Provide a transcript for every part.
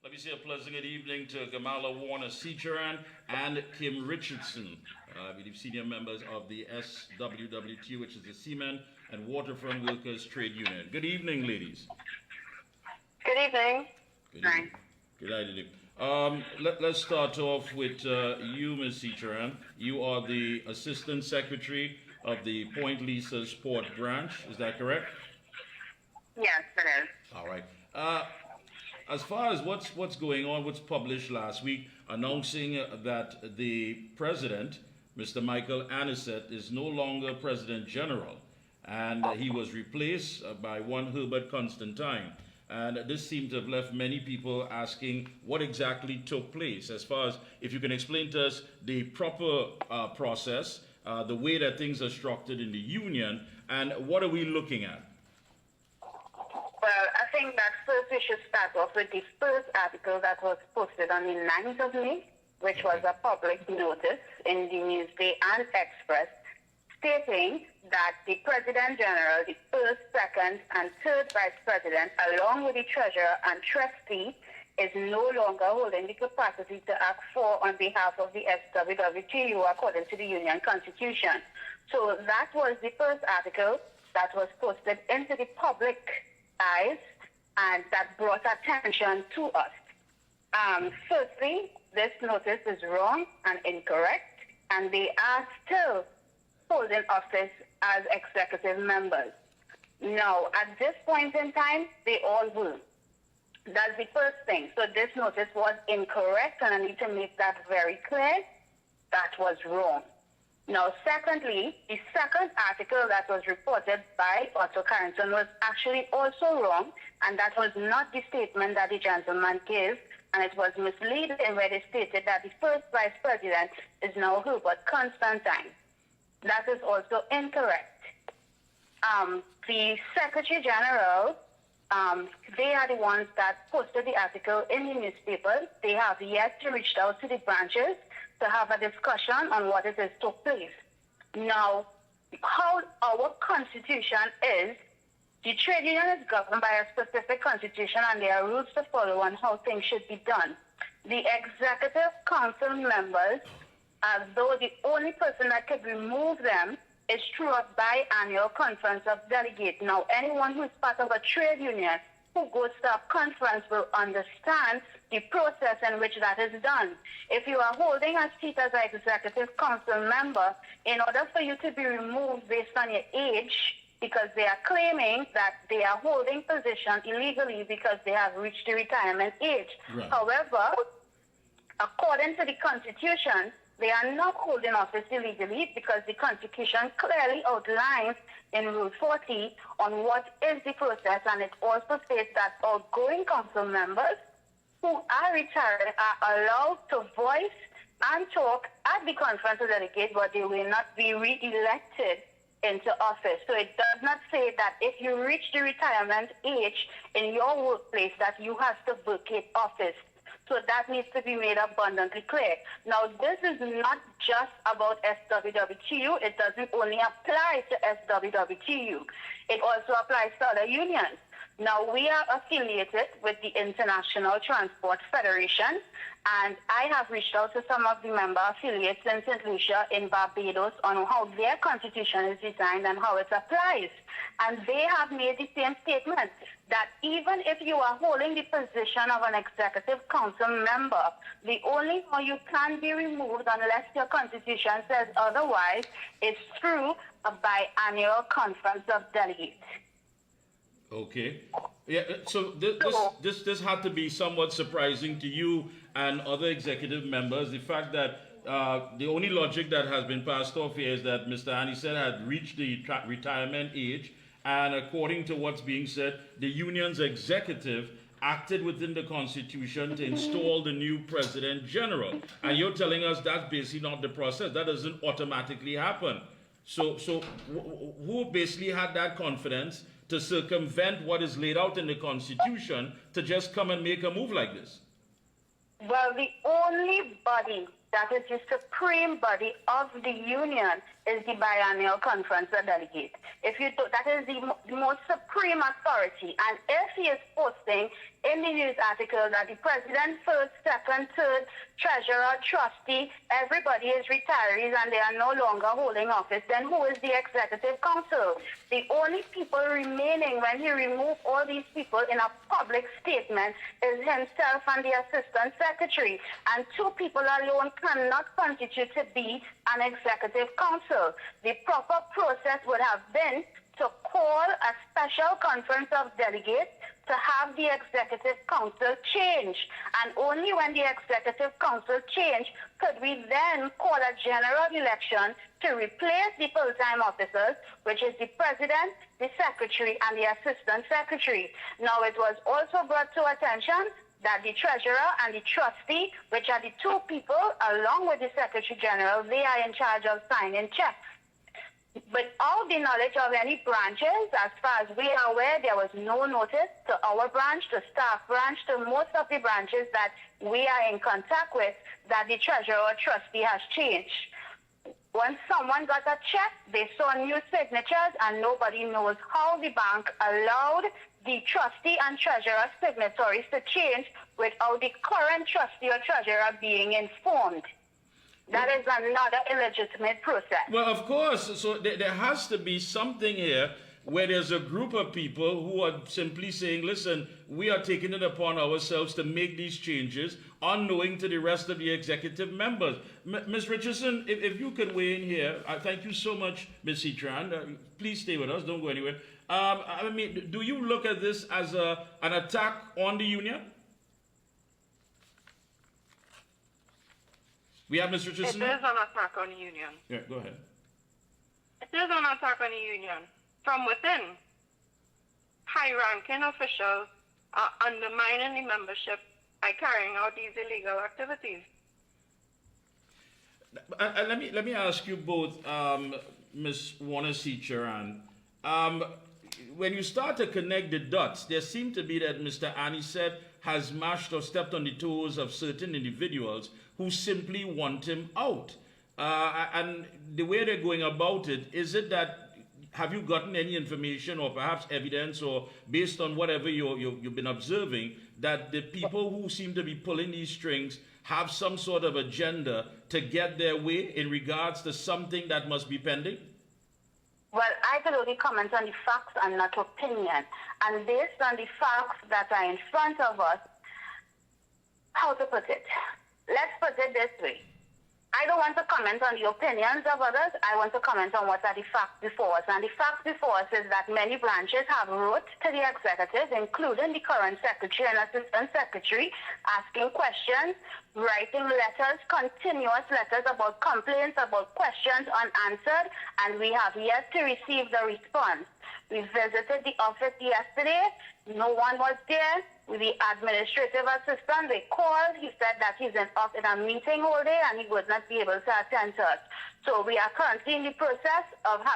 Let me say a pleasant good evening to Gamala, Warner-Seecharan, and Kim Richardson, I believe senior members of the SWTTU, which is the Seamen and Waterfront Workers Trade Union. Good evening, ladies. Good evening. Good evening. Good evening. Let's start off with you, Ms. Seecharan. You are the Assistant Secretary of the Point Lisa Sport Branch. Is that correct? Yes, it is. All right. As far as what's going on, what's published last week, announcing that the president, Mr. Michael Anisette, is no longer President General, and he was replaced by one Herbert Constantine. And this seemed to have left many people asking what exactly took place. As far as, if you can explain to us the proper process, the way that things are structured in the union, and what are we looking at? Well, I think that first we should start off with the first article that was posted on the 9th of May, which was a public notice in the Newsday and Express, stating that the President General, the first, second, and third Vice President, along with the Treasurer and Trustee, is no longer holding the capacity to act for on behalf of the SWTTU according to the Union Constitution. So that was the first article that was posted into the public eyes and that brought attention to us. Firstly, this notice is wrong and incorrect, and they are still holding office as executive members. Now, at this point in time, they all will. That's the first thing. So this notice was incorrect, and I need to make that very clear. That was wrong. Now, secondly, the second article that was reported by Otto Carrington was actually also wrong, and that was not the statement that the gentleman gave, and it was misleading where they stated that the first Vice President is now Herbert Constantine. That is also incorrect. The Secretary General, they are the ones that posted the article in the newspaper. They have yet to reach out to the branches to have a discussion on what it is took place. Now, how our constitution is, the trade union is governed by a specific constitution, and there are rules to follow on how things should be done. The executive council members, as though the only person that could remove them is through a biannual conference of delegates. Now, anyone who is part of a trade union who goes to a conference will understand the process in which that is done. If you are holding a seat as an executive council member, in order for you to be removed based on your age, because they are claiming that they are holding position illegally because they have reached the retirement age. Right. However, according to the Constitution, they are not holding office illegally because the Constitution clearly outlines in Rule 40 on what is the process, and it also states that outgoing council members who are retired are allowed to voice and talk at the conference of delegates, but they will not be re-elected into office. So it does not say that if you reach the retirement age in your workplace that you have to vacate office. So that needs to be made abundantly clear. Now, this is not just about SWTTU. It doesn't only apply to SWTTU. It also applies to other unions. Now, we are affiliated with the International Transport Federation, and I have reached out to some of the member affiliates in St. Lucia in Barbados on how their constitution is designed and how it applies. And they have made the same statement that even if you are holding the position of an executive council member, the only way you can be removed unless your constitution says otherwise is through a biannual conference of delegates. Okay. Yeah, so this had to be somewhat surprising to you and other executive members. The fact that the only logic that has been passed off here is that Mr. Anisette had reached the retirement age, and according to what's being said, the union's executive acted within the Constitution to install the new President General. And you're telling us that's basically not the process. That doesn't automatically happen. So who basically had that confidence to circumvent what is laid out in the Constitution to just come and make a move like this? Well, the only body that is the supreme body of the union, is the biennial conference of delegates. If you do, that is the most supreme authority. And if he is posting in the news article that the president, first, second, third, treasurer, trustee, everybody is retirees and they are no longer holding office, then who is the executive council? The only people remaining when he removed all these people in a public statement is himself and the assistant secretary. And two people alone cannot constitute to be an executive council. The proper process would have been to call a special conference of delegates to have the executive council change. And only when the executive council change could we then call a general election to replace the full-time officers, which is the president, the secretary, and the assistant secretary. Now, it was also brought to attention that the treasurer and the trustee, which are the two people, along with the secretary general, they are in charge of signing checks. Without the knowledge of any branches, as far as we are aware, there was no notice to our branch, to staff branch, to most of the branches that we are in contact with, that the treasurer or trustee has changed. Once someone got a check, they saw new signatures, and nobody knows how the bank allowed the trustee and treasurer signatories to change without the current trustee or treasurer being informed. That is another illegitimate process. Well, of course. So there has to be something here where there's a group of people who are simply saying, listen, we are taking it upon ourselves to make these changes, unknowing to the rest of the executive members. Ms. Richardson, if you could weigh in here, thank you so much, Ms. Seacharan. Please stay with us. Don't go anywhere. I mean, do you look at this as an attack on the union? We have Ms. Richardson. It is an attack on the union. Yeah, go ahead. It is an attack on the union. From within, high-ranking officials are undermining the membership by carrying out these illegal activities. Let me ask you both, Ms. Warner-Seecharan. When you start to connect the dots, there seemed to be that Mr. Anisette has mashed or stepped on the toes of certain individuals who simply want him out. And the way they're going about it, is it that, have you gotten any information or perhaps evidence or based on whatever you've been observing, that the people who seem to be pulling these strings have some sort of agenda to get their way in regards to something that must be pending? Well, I can only comment on the facts and not opinion. And based on the facts that are in front of us, how to put it? Let's put it this way. I don't want to comment on the opinions of others. I want to comment on what are the facts before us. And the facts before us is that many branches have wrote to the executive, including the current secretary and assistant secretary, asking questions, writing letters, continuous letters about complaints, about questions unanswered, and we have yet to receive the response. We visited the office yesterday. No one was there. The administrative assistant, they called. He said that he's in a meeting all day and he would not be able to attend to us. So we are currently in the process of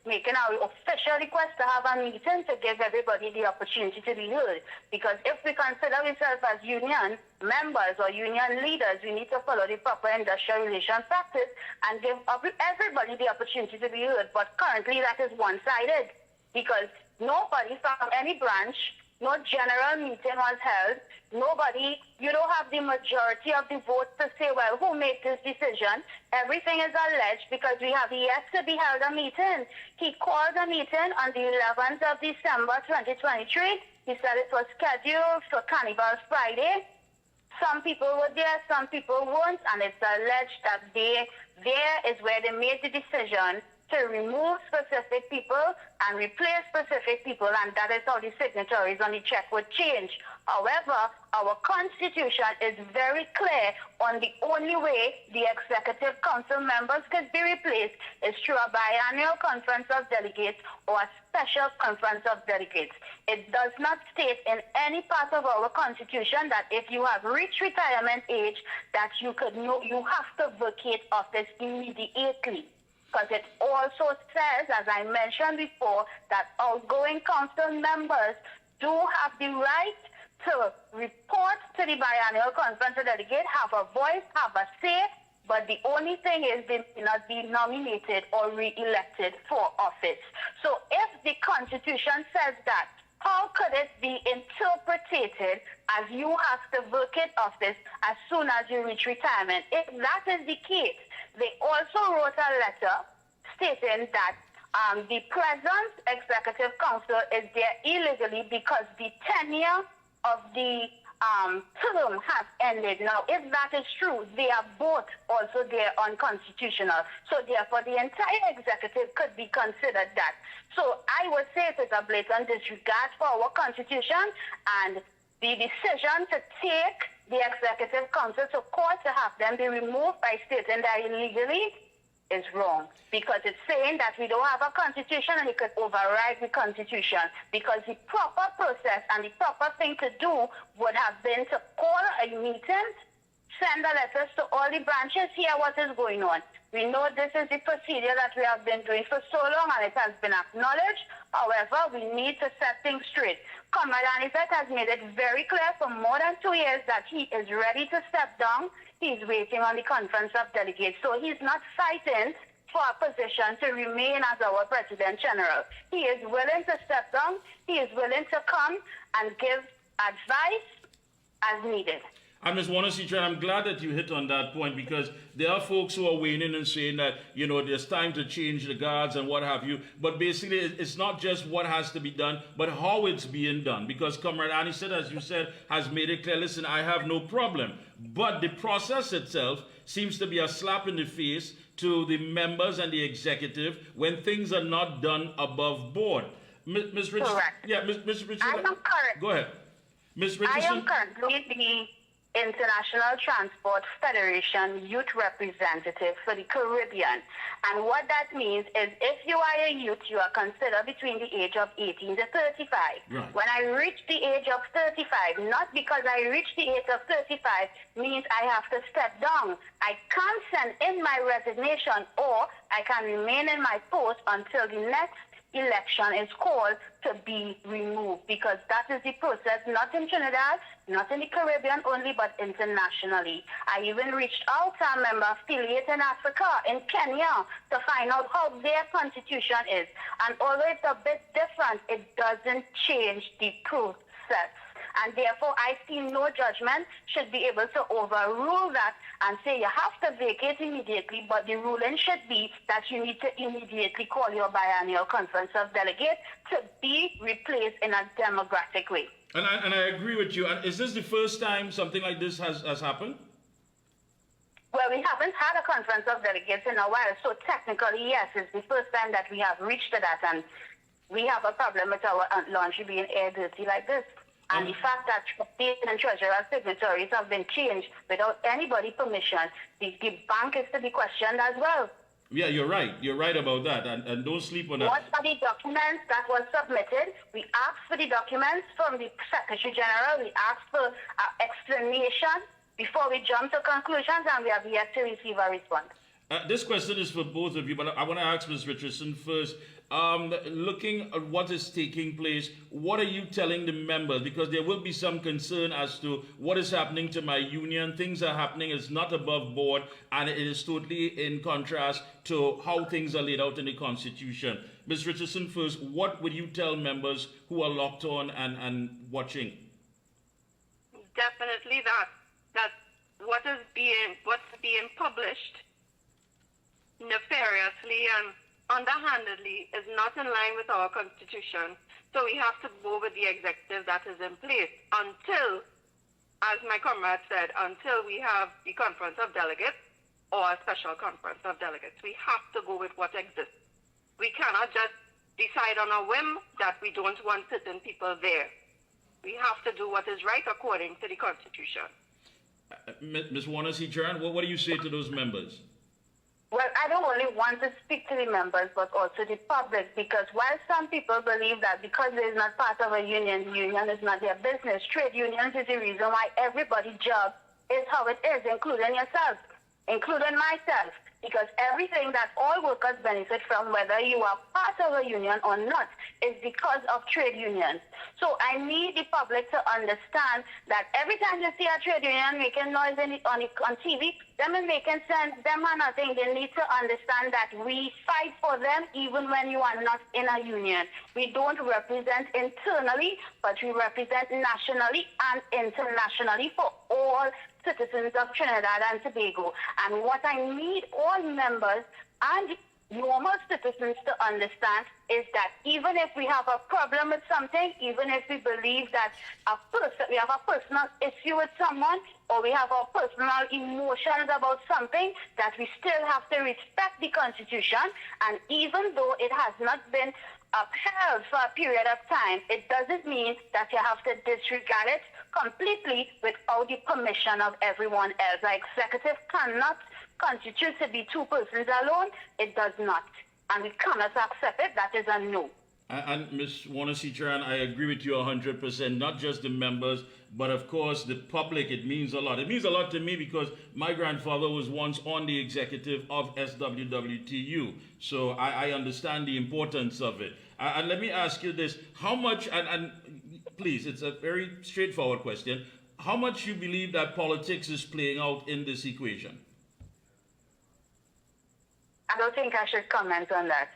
making our official request to have a meeting to give everybody the opportunity to be heard. Because if we consider ourselves as union members or union leaders, we need to follow the proper industrial relations practice and give everybody the opportunity to be heard. But currently that is one-sided because nobody from any branch, no general meeting was held. Nobody, you don't have the majority of the votes to say, well, who made this decision? Everything is alleged because we have yet to be held a meeting. He called a meeting on the 11th of December 2023. He said it was scheduled for Carnival Friday. Some people were there, some people weren't, and it's alleged that there is where they made the decision to remove specific people and replace specific people, and that is how the signatories on the check would change. However, our constitution is very clear on the only way the executive council members could be replaced is through a biannual conference of delegates or a special conference of delegates. It does not state in any part of our constitution that if you have reached retirement age that you have to vacate office immediately. Because it also says, as I mentioned before, that outgoing council members do have the right to report to the biannual conference of delegates, have a voice, have a say but the only thing is they may not be nominated or re-elected for office. So if the Constitution says that, how could it be interpreted as you have to vacate office as soon as you reach retirement? If that is the case, they also wrote a letter stating that the present executive council is there illegally because the tenure of the term has ended. Now, if that is true, they are both also there unconstitutional. So therefore, the entire executive could be considered that. So I would say it is a blatant disregard for our constitution, and the decision to take the executive council to court to have them be removed by stating that illegally is wrong, because it's saying that we don't have a constitution and it could override the constitution, because the proper process and the proper thing to do would have been to call a meeting, send the letters to all the branches, hear what is going on. We know this is the procedure that we have been doing for so long and it has been acknowledged. However, we need to set things straight. Comrade Anisette has made it very clear for more than 2 years that he is ready to step down. He's waiting on the conference of delegates. So he's not fighting for a position to remain as our President General. He is willing to step down. He is willing to come and give advice as needed. And Ms. Warner-Seecharan, I'm glad that you hit on that point, because there are folks who are weighing in and saying that, you know, there's time to change the guards and what have you. But basically, it's not just what has to be done, but how it's being done. Because Comrade Anisette, as you said, has made it clear, listen, I have no problem. But the process itself seems to be a slap in the face to the members and the executive when things are not done above board. Ms. Richardson. Correct. Yeah, Ms. Richardson. I am correct. Go ahead. Ms. Richardson. I am currently the International Transport Federation Youth Representative for the Caribbean. And what that means is if you are a youth, you are considered between the age of 18 to 35. Right. When I reach the age of 35, not because I reach the age of 35 means I have to step down. I can send in my resignation, or I can remain in my post until the next election is called to be removed, because that is the process, not in Trinidad, not in the Caribbean only, but internationally. I even reached out to a member affiliate in Africa, in Kenya, to find out how their constitution is. And although it's a bit different, it doesn't change the process. And therefore, I see no judgment should be able to overrule that and say you have to vacate immediately, but the ruling should be that you need to immediately call your biennial conference of delegates to be replaced in a democratic way. And I agree with you. And is this the first time something like this has happened? Well, we haven't had a conference of delegates in a while, so technically, yes, it's the first time that we have reached to that, and we have a problem with our laundry being air dirty like this. And the fact that trustees and treasurer signatories have been changed without anybody's permission, the bank is to be questioned as well. Yeah, you're right. You're right about that. And don't sleep on that. What are the documents that were submitted? We asked for the documents from the Secretary General. We asked for explanation before we jump to conclusions, and we have yet to receive a response. This question is for both of you, but I want to ask Ms. Richardson first. Looking at what is taking place, what are you telling the members? Because there will be some concern as to what is happening to my union. Things are happening, it's not above board, and it is totally in contrast to how things are laid out in the Constitution. Ms. Richardson first, what would you tell members who are locked on and watching? Definitely that what's being published nefariously and underhandedly is not in line with our Constitution. So we have to go with the executive that is in place until, as my comrade said, until we have the conference of delegates or a special conference of delegates. We have to go with what exists. We cannot just decide on a whim that we don't want certain people there. We have to do what is right according to the Constitution. Ms. Warner-Seecharan, what do you say to those members? Well, I don't only want to speak to the members, but also the public, because while some people believe that because they're not part of a union, the union is not their business, trade unions is the reason why everybody's job is how it is, including yourself, including myself, because everything that all workers benefit from, whether you are part of a union or not, is because of trade unions. So I need need the public to understand that every time you see a trade union making noise on TV, them is making sense, them are nothing. They need to understand that we fight for them even when you are not in a union. We don't represent internally, but we represent nationally and internationally for all citizens of Trinidad and Tobago. And what I need all members and normal citizens to understand is that even if we have a problem with something, even if we believe that we have a personal issue with someone, or we have our personal emotions about something, that we still have to respect the Constitution. And even though it has not been upheld for a period of time, it doesn't mean that you have to disregard it completely without the permission of everyone else. The executive cannot constitute to be two persons alone. It does not. And we cannot accept it. That is a no. And Ms. Warner-Seecharan, I agree with you 100%, not just the members, but of course the public. It means a lot. It means a lot to me because my grandfather was once on the executive of SWTTU. So I understand the importance of it. And let me ask you this. How much, and please, it's a very straightforward question. How much you believe that politics is playing out in this equation? I don't think I should comment on that.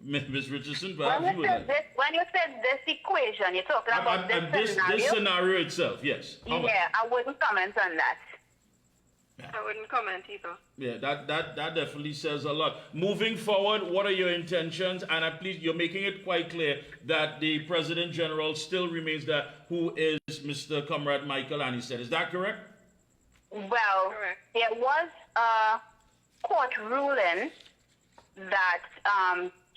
Ms. Richardson, when you said this equation, you're talking about this scenario? This scenario itself, yes. Yeah, I wouldn't comment on that. Yeah. I wouldn't comment either. Yeah, that definitely says a lot. Moving forward, what are your intentions? And please, you're making it quite clear that the President General still remains that who is Mr. Comrade Michael Anisette. Is that correct? Well, Correct. there was a court ruling that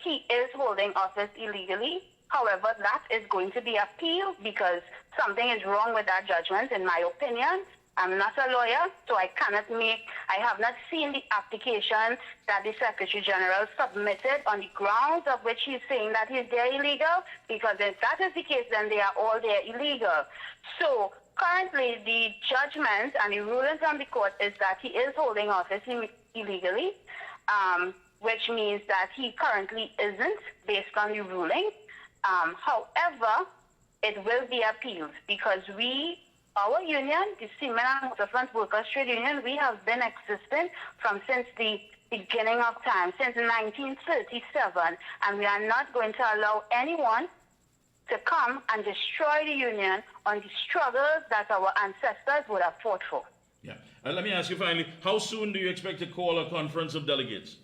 he is holding office illegally. However, that is going to be appealed because something is wrong with that judgment, in my opinion. I'm not a lawyer, so I have not seen the application that the Secretary General submitted on the grounds of which he's saying that he's there illegal, because if that is the case, then they are all there illegal. So currently, the judgment and the ruling from the court is that he is holding office illegally, which means that he currently isn't, based on the ruling. However, it will be appealed because our union, the Seamen and Waterfront Workers Trade Union, we have been existing since the beginning of time, since 1937, and we are not going to allow anyone to come and destroy the union on the struggles that our ancestors would have fought for. Yeah. Let me ask you finally, how soon do you expect to call a conference of delegates?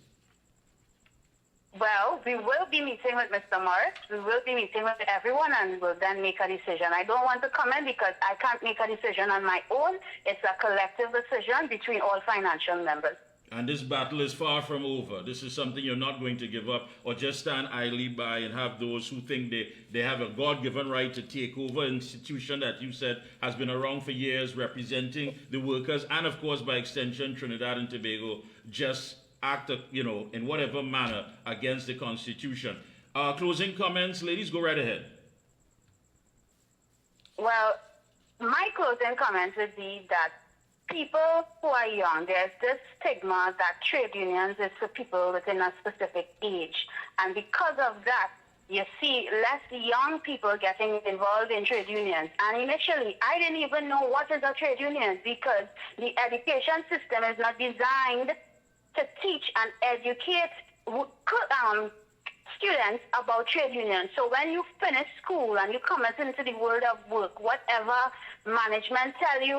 Well, we will be meeting with Mr. Morris. We will be meeting with everyone and will then make a decision. I don't want to comment because I can't make a decision on my own. It's a collective decision between all financial members. And this battle is far from over. This is something you're not going to give up or just stand idly by and have those who think they have a God-given right to take over an institution that you said has been around for years representing the workers and, of course, by extension, Trinidad and Tobago, just act, in whatever manner against the Constitution. Closing comments, ladies, go right ahead. Well, my closing comments would be that people who are young, there's this stigma that trade unions is for people within a specific age. And because of that, you see less young people getting involved in trade unions. And initially, I didn't even know what is a trade union because the education system is not designed to teach and educate students about trade unions. So when you finish school and you come into the world of work, whatever management tell you,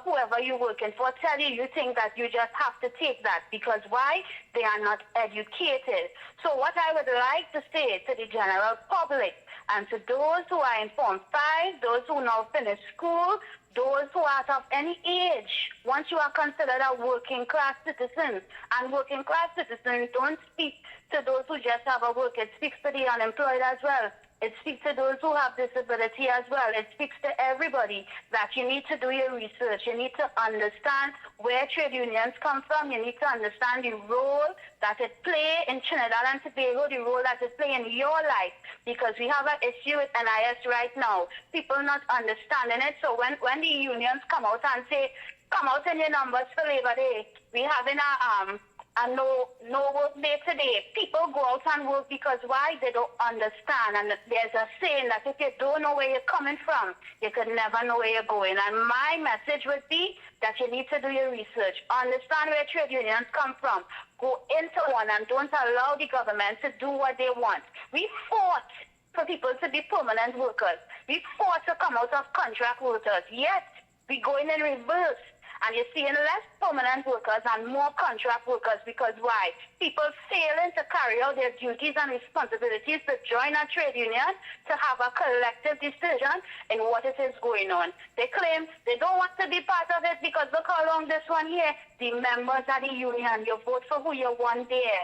whoever you're working for tell you, you think that you just have to take that because why? They are not educated. So what I would like to say to the general public and to those who are in Form 5, those who now finish school, those who are of any age, once you are considered a working class citizen, and working class citizens don't speak to those who just have a work, it speaks to the unemployed as well. It speaks to those who have disability as well. It speaks to everybody that you need to do your research. You need to understand where trade unions come from. You need to understand the role that it plays in Trinidad and Tobago, the role that it plays in your life, because we have an issue with NIS right now. People not understanding it. So when the unions come out and say, come out in your numbers for Labor Day, we having a and no work day today. People go out and work because why? They don't understand. And there's a saying that if you don't know where you're coming from, you could never know where you're going. And my message would be that you need to do your research. Understand where trade unions come from. Go into one and don't allow the government to do what they want. We fought for people to be permanent workers. We fought to come out of contract workers. Yet, we're going in reverse. And you're seeing less permanent workers and more contract workers because why? People failing to carry out their duties and responsibilities to join a trade union to have a collective decision in what it is going on. They claim they don't want to be part of it because look how long this one here, the members of the union, you vote for who you want there.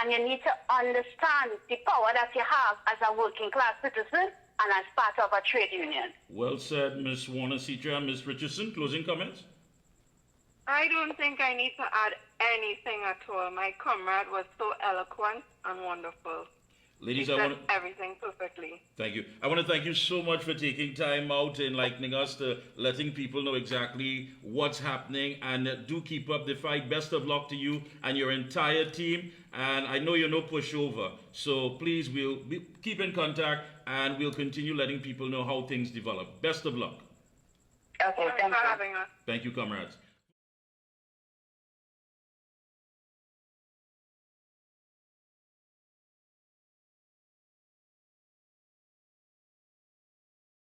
And you need to understand the power that you have as a working class citizen and as part of a trade union. Well said, Ms. Warner-Seecharan. Ms. Richardson, closing comments? I don't think I need to add anything at all. My comrade was so eloquent and wonderful. Ladies, he I said want to everything perfectly. thank you. I want to thank you so much for taking time out, enlightening us, to letting people know exactly what's happening, and do keep up the fight. Best of luck to you and your entire team. And I know you're no pushover, so please, keep in contact, and we'll continue letting people know how things develop. Best of luck. Okay, Thanks thank for you. having us. Thank you, comrades.